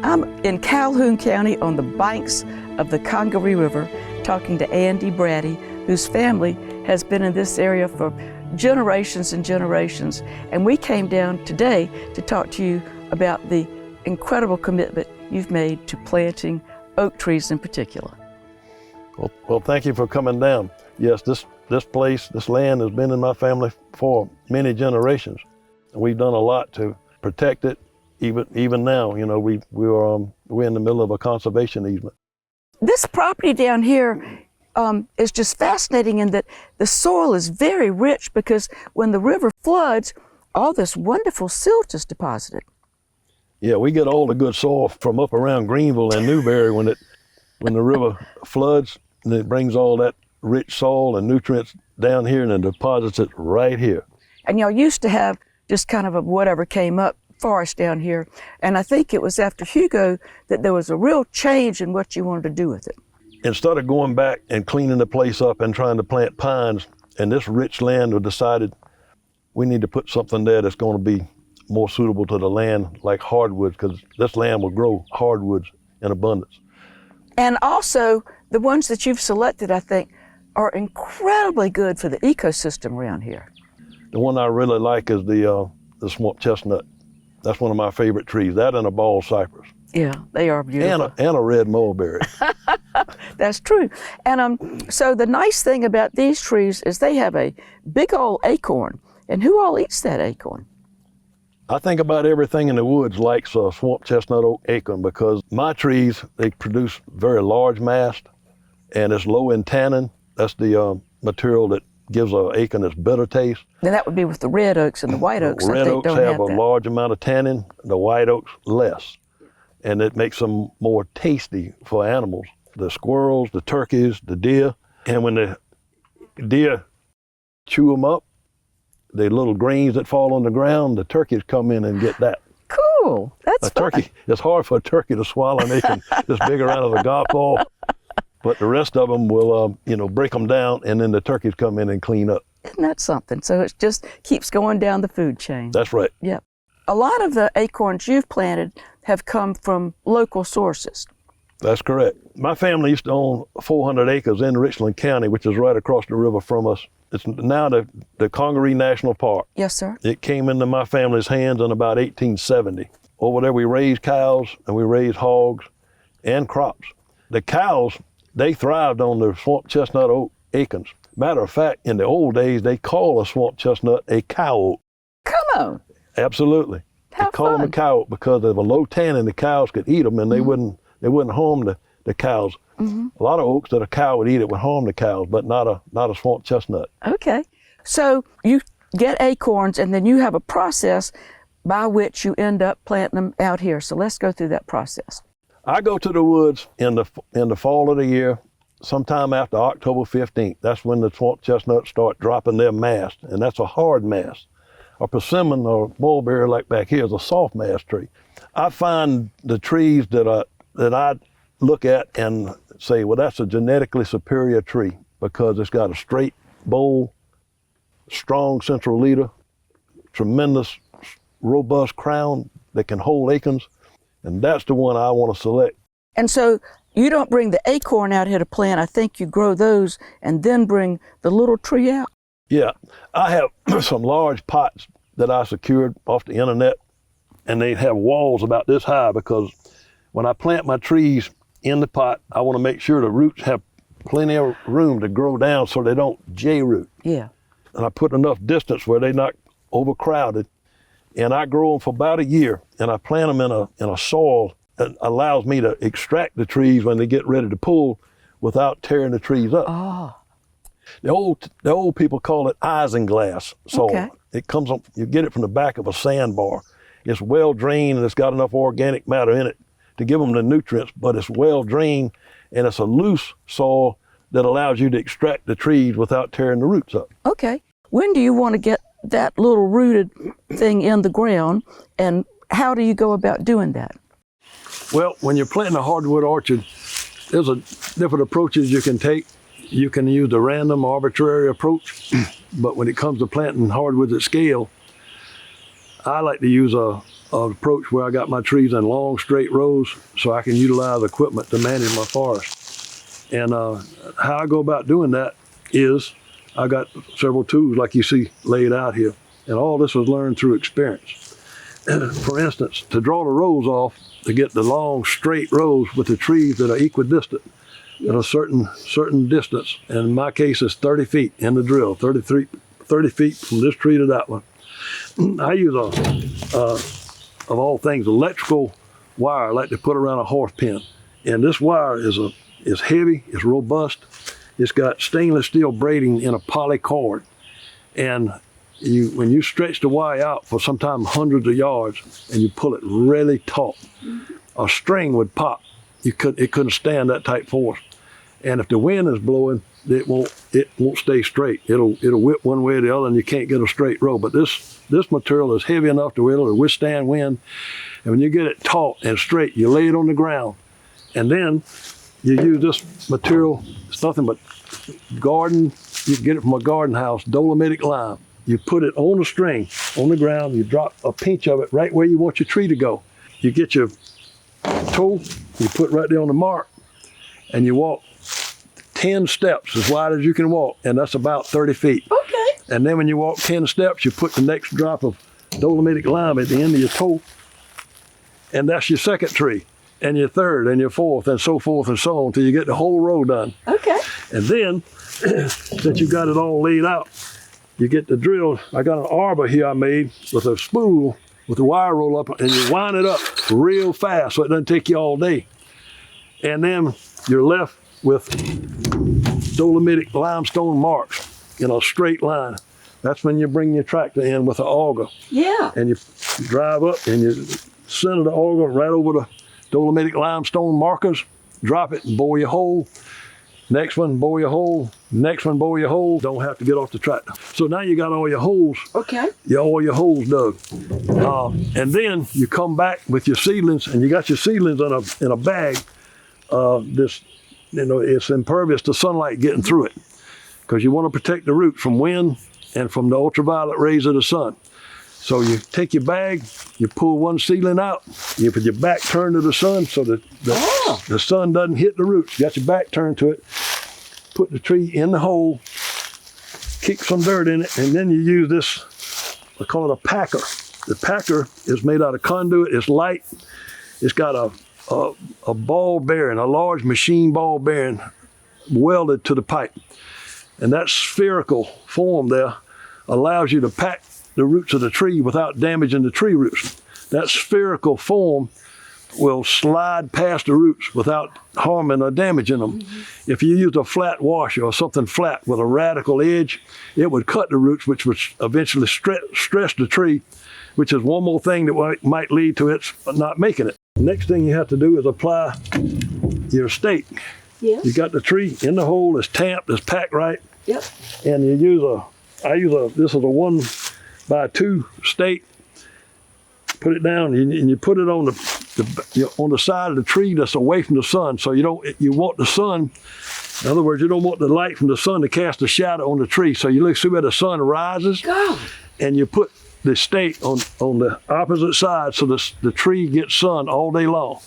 I'm in Calhoun County on the banks of the Congaree River talking to Andy Brady, whose family has been in this area for generations and generations. And we came down today to talk to you about the incredible commitment you've made to planting oak trees in particular. Well, thank you for coming down. Yes, this place, this land has been in my family for many generations. We've done a lot to protect it. Even now, you know, we're in the middle of a conservation easement. This property down here is just fascinating in that the soil is very rich because when the river floods, all this wonderful silt is deposited. Yeah, we get all the good soil from up around Greenville and Newberry when the river floods, and it brings all that rich soil and nutrients down here and then deposits it right here. And y'all used to have just kind of a whatever came up forest down here, and I think it was after Hugo that there was a real change in what you wanted to do with it. Instead of going back and cleaning the place up and trying to plant pines, and this rich land, we decided we need to put something there that's going to be more suitable to the land, like hardwoods, because this land will grow hardwoods in abundance. And also, the ones that you've selected, I think, are incredibly good for the ecosystem around here. The one I really like is the swamp chestnut. That's one of my favorite trees, that and a ball cypress. Yeah, they are beautiful. And a red mulberry. That's true. And so the nice thing about these trees is they have a big old acorn. And who all eats that acorn? I think about everything in the woods likes a swamp chestnut oak acorn because my trees, they produce very large mast and it's low in tannin. That's the material that gives an acorn its bitter taste. Then that would be with the red oaks and the white oaks. Red oaks have a large amount of tannin, the white oaks less. And it makes them more tasty for animals. The squirrels, the turkeys, the deer. And when the deer chew them up, the little grains that fall on the ground, the turkeys come in and get that. Cool, that's fun. Turkey, it's hard for a turkey to swallow an acorn this big around as a golf ball. But the rest of them will, break them down, and then the turkeys come in and clean up. Isn't that something? So it just keeps going down the food chain. That's right. Yeah. A lot of the acorns you've planted have come from local sources. That's correct. My family used to own 400 acres in Richland County, which is right across the river from us. It's now the Congaree National Park. Yes, sir. It came into my family's hands in about 1870. Over there we raised cows and we raised hogs and crops. The cows, they thrived on the swamp chestnut oak acorns. Matter of fact, in the old days, they call a swamp chestnut a cow oak. Come on. Absolutely. How they call fun. them a cow oak because of a low tannin, the cows could eat them and they wouldn't harm the cows. Mm-hmm. A lot of oaks that a cow would eat it would harm the cows, but not a swamp chestnut. Okay. So you get acorns and then you have a process by which you end up planting them out here. So let's go through that process. I go to the woods in the fall of the year, sometime after October 15th. That's when the swamp chestnuts start dropping their mast, and that's a hard mast. A persimmon or mulberry like back here is a soft mast tree. I find the trees that I look at and say, well, that's a genetically superior tree because it's got a straight bole, strong central leader, tremendous robust crown that can hold acorns. And that's the one I want to select. And so you don't bring the acorn out here to plant. I think you grow those and then bring the little tree out. Yeah, I have some large pots that I secured off the internet, and they'd have walls about this high because when I plant my trees in the pot, I want to make sure the roots have plenty of room to grow down so they don't J-root. Yeah. And I put enough distance where they're not overcrowded. And I grow them for about a year, and I plant them in a soil that allows me to extract the trees when they get ready to pull without tearing the trees up. Oh. The old people call it isinglass soil. Okay. It comes up, you get it from the back of a sandbar. It's well drained and it's got enough organic matter in it to give them the nutrients, but it's well drained and it's a loose soil that allows you to extract the trees without tearing the roots up. Okay. When do you want to get that little rooted thing in the ground, and how do you go about doing that? Well, when you're planting a hardwood orchard, there's different approaches you can take. You can use the random arbitrary approach, but when it comes to planting hardwoods at scale, I like to use a approach where I got my trees in long, straight rows so I can utilize equipment to manage my forest. And how I go about doing that is I got several tools like you see laid out here. And all this was learned through experience. For instance, to draw the rows off, to get the long, straight rows with the trees that are equidistant at a certain distance. And in my case, it's 30 feet in the drill, 30 feet from this tree to that one. I use of all things, electrical wire I like to put around a horse pen. And this wire is heavy, it's robust, it's got stainless steel braiding in a poly cord. And when you stretch the wire out for sometimes hundreds of yards and you pull it really taut, a string would pop. It couldn't stand that type force. And if the wind is blowing, it won't stay straight. It'll whip one way or the other, and you can't get a straight row. But this material is heavy enough to it'll withstand wind. And when you get it taut and straight, you lay it on the ground, and then you use this material. It's nothing but garden. You can get it from a garden house, dolomitic lime. You put it on the string, on the ground. You drop a pinch of it right where you want your tree to go. You get your toe, you put right there on the mark, and you walk 10 steps as wide as you can walk, and that's about 30 feet. Okay. And then when you walk 10 steps, you put the next drop of dolomitic lime at the end of your toe, and that's your second tree, and your third, and your fourth, and so forth and so on until you get the whole row done. Okay. And then, since you got it all laid out, you get the drill. I got an arbor here I made with a spool with the wire roll up, and you wind it up real fast so it doesn't take you all day. And then you're left with dolomitic limestone marks in a straight line. That's when you bring your tractor in with an auger. Yeah. And you drive up and you center the auger right over the dolomitic limestone markers, drop it and bore your hole. Next one, bore your hole. Next one, bore your hole. Don't have to get off the tractor. So now you got all your holes. Okay. All your holes dug. And then you come back with your seedlings, and you got your seedlings in a bag. It's impervious to sunlight getting through it, because you want to protect the roots from wind and from the ultraviolet rays of the sun. So you take your bag, you pull one seedling out, you put your back turned to the sun so that the sun doesn't hit the roots. You got your back turned to it, put the tree in the hole, kick some dirt in it, and then you use this, I call it a packer. The packer is made out of conduit, it's light, it's got a ball bearing, a large machine ball bearing welded to the pipe. And that spherical form there allows you to pack the roots of the tree without damaging the tree roots. That spherical form will slide past the roots without harming or damaging them. Mm-hmm. If you use a flat washer or something flat with a radical edge, it would cut the roots, which would eventually stress the tree, which is one more thing that might lead to it not making it. Next thing you have to do is apply your stake. Yes. You got the tree in the hole, it's tamped, it's packed right. Yep. And this is a 1x2 stake. Put it down and you put it on the side of the tree that's away from the sun. So you want the sun, in other words, you don't want the light from the sun to cast a shadow on the tree. So you look, see where the sun rises, God. And you put the stake on the opposite side so the tree gets sun all day long.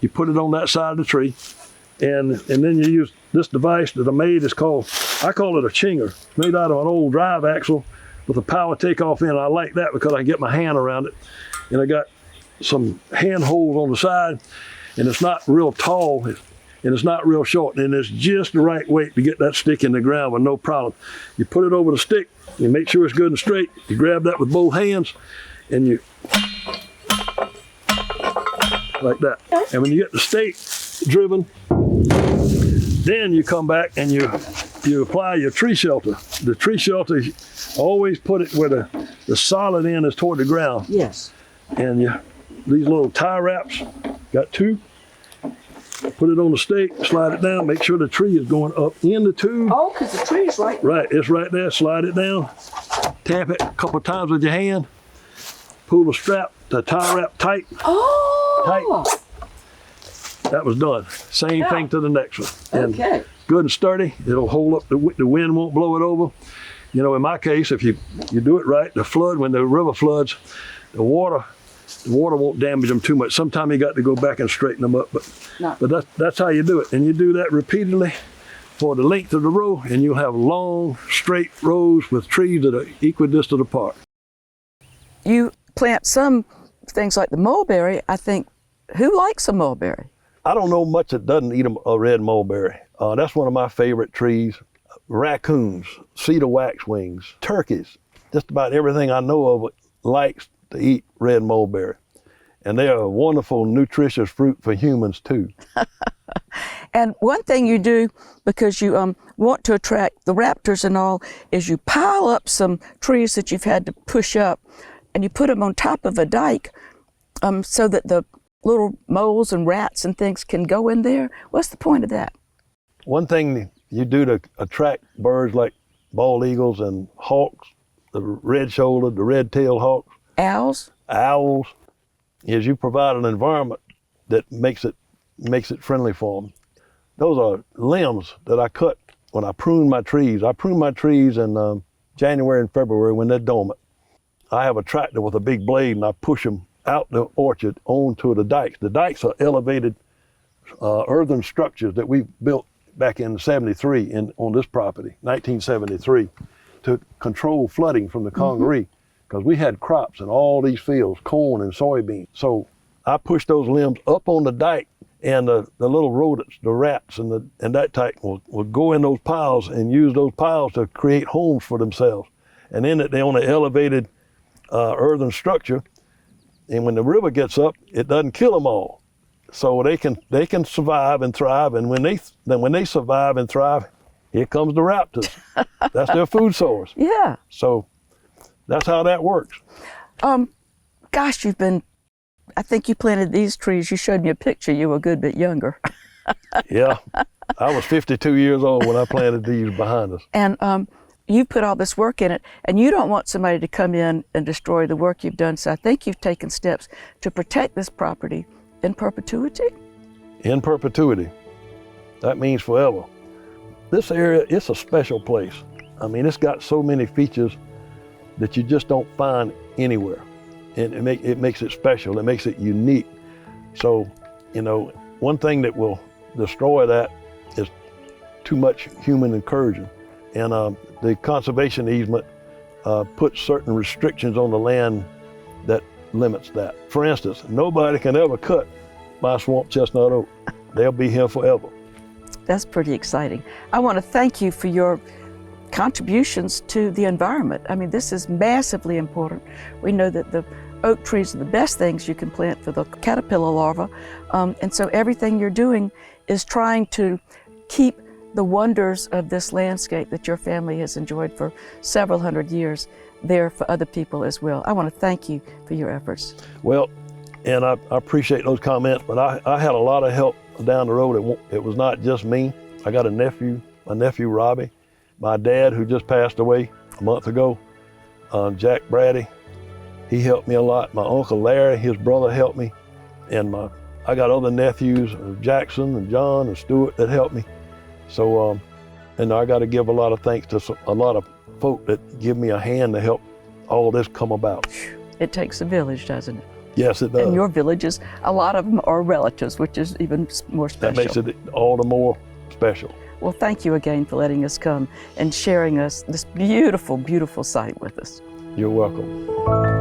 You put it on that side of the tree, and then you use this device that I made. I call it a chinger. It's made out of an old drive axle with a power takeoff in. I like that because I can get my hand around it. And I got some hand holes on the side, and it's not real tall, and it's not real short, and it's just the right weight to get that stick in the ground with no problem. You put it over the stick, you make sure it's good and straight, you grab that with both hands, and you, like that. And when you get the stake driven, then you come back and you apply your tree shelter. The tree shelter, always put it where the solid end is toward the ground. Yes. And these little tie wraps, got two. Put it on the stake, slide it down, make sure the tree is going up in the tube. Oh, because the tree is right. Right, it's right there, slide it down, tap it a couple of times with your hand, pull the strap, the tie wrap tight. Oh! Tight. That was done. Same thing to the next one. And okay. Good and sturdy, it'll hold up, the wind won't blow it over. You know, in my case, if you do it right, when the river floods, the water the water won't damage them too much. Sometimes you got to go back and straighten them up, but that's how you do it. And you do that repeatedly for the length of the row, and you'll have long, straight rows with trees that are equidistant apart. You plant some things like the mulberry. I think, who likes a mulberry? I don't know much that doesn't eat a red mulberry. That's one of my favorite trees. Raccoons, cedar waxwings, turkeys, just about everything I know of likes to eat red mulberry. And they are a wonderful, nutritious fruit for humans too. And one thing you do, because you want to attract the raptors and all, is you pile up some trees that you've had to push up, and you put them on top of a dike so that the little moles and rats and things can go in there. What's the point of that? One thing you do to attract birds like bald eagles and hawks, the red-shouldered, the red-tailed hawks, owls, is you provide an environment that makes it friendly for them. Those are limbs that I cut when I prune my trees. I prune my trees in January and February when they're dormant. I have a tractor with a big blade, and I push them out the orchard onto the dikes. The dikes are elevated earthen structures that we built back in '73 on this property, 1973, to control flooding from the Congaree, because we had crops in all these fields, corn and soybeans. So I pushed those limbs up on the dike, and the little rodents, the rats and that type will go in those piles and use those piles to create homes for themselves. And then they're on an elevated earthen structure, and when the river gets up, it doesn't kill them all. So they can survive and thrive, and when they survive and thrive, here comes the raptors. That's their food source. Yeah. So that's how that works. Gosh, I think you planted these trees. You showed me a picture. You were a good bit younger. Yeah, I was 52 years old when I planted these behind us. And you put all this work in it, and you don't want somebody to come in and destroy the work you've done. So I think you've taken steps to protect this property in perpetuity? In perpetuity. That means forever. This area, it's a special place. I mean, it's got so many features that you just don't find anywhere. And it makes it special, it makes it unique. So, one thing that will destroy that is too much human incursion. And the conservation easement puts certain restrictions on the land that limits that. For instance, nobody can ever cut my swamp chestnut oak. They'll be here forever. That's pretty exciting. I want to thank you for your contributions to the environment. I mean, this is massively important. We know that the oak trees are the best things you can plant for the caterpillar larva. And so everything you're doing is trying to keep the wonders of this landscape that your family has enjoyed for several hundred years there for other people as well. I want to thank you for your efforts. Well, and I appreciate those comments, but I had a lot of help down the road. It was not just me. I got my nephew Robbie, my dad who just passed away a month ago, Jack Brady, he helped me a lot. My Uncle Larry, his brother, helped me. And I got other nephews, Jackson and John and Stuart, that helped me. So, and I got to give a lot of thanks to a lot of folk that give me a hand to help all this come about. It takes a village, doesn't it? Yes, it does. And your villages, a lot of them are relatives, which is even more special. That makes it all the more special. Well, thank you again for letting us come and sharing this beautiful, beautiful site with us. You're welcome.